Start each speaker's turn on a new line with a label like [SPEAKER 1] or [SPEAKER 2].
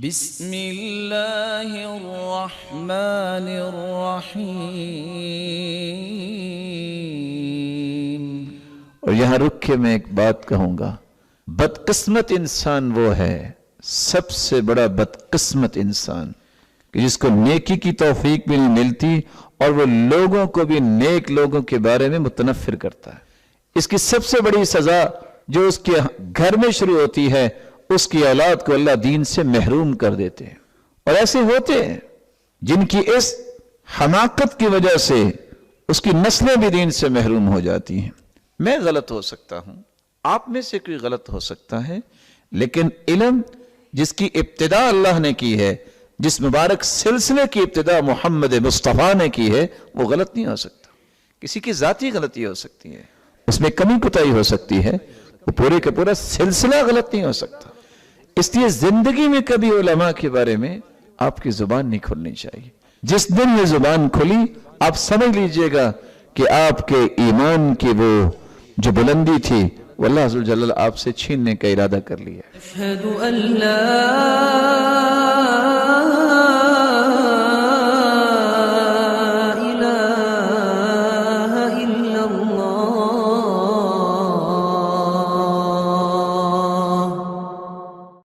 [SPEAKER 1] بسم اللہ الرحمن الرحیم۔
[SPEAKER 2] اور یہاں رک کے میں ایک بات کہوں گا، بدقسمت انسان وہ ہے، سب سے بڑا بدقسمت انسان کہ جس کو نیکی کی توفیق بھی نہیں ملتی اور وہ لوگوں کو بھی نیک لوگوں کے بارے میں متنفر کرتا ہے۔ اس کی سب سے بڑی سزا جو اس کے گھر میں شروع ہوتی ہے، اس کی اولاد کو اللہ دین سے محروم کر دیتے ہیں۔ اور ایسے ہوتے ہیں جن کی اس حماقت کی وجہ سے اس کی نسلیں بھی دین سے محروم ہو جاتی ہیں۔ میں غلط ہو سکتا ہوں، آپ میں سے کوئی غلط ہو سکتا ہے، لیکن علم جس کی ابتدا اللہ نے کی ہے، جس مبارک سلسلے کی ابتدا محمد مصطفیٰ نے کی ہے، وہ غلط نہیں ہو سکتا۔ کسی کی ذاتی غلطی ہو سکتی ہے، اس میں کمی کوتاہی ہو سکتی ہے، وہ پورے کا پورا سلسلہ غلط نہیں ہو سکتا۔ اس لیے زندگی میں کبھی علماء کے بارے میں آپ کی زبان نہیں کھلنی چاہیے۔ جس دن یہ زبان کھلی، آپ سمجھ لیجئے گا کہ آپ کے ایمان کی وہ جو بلندی تھی وہ اللہ عز و جل آپ سے چھیننے کا ارادہ کر لیا۔
[SPEAKER 1] اشہد ان لا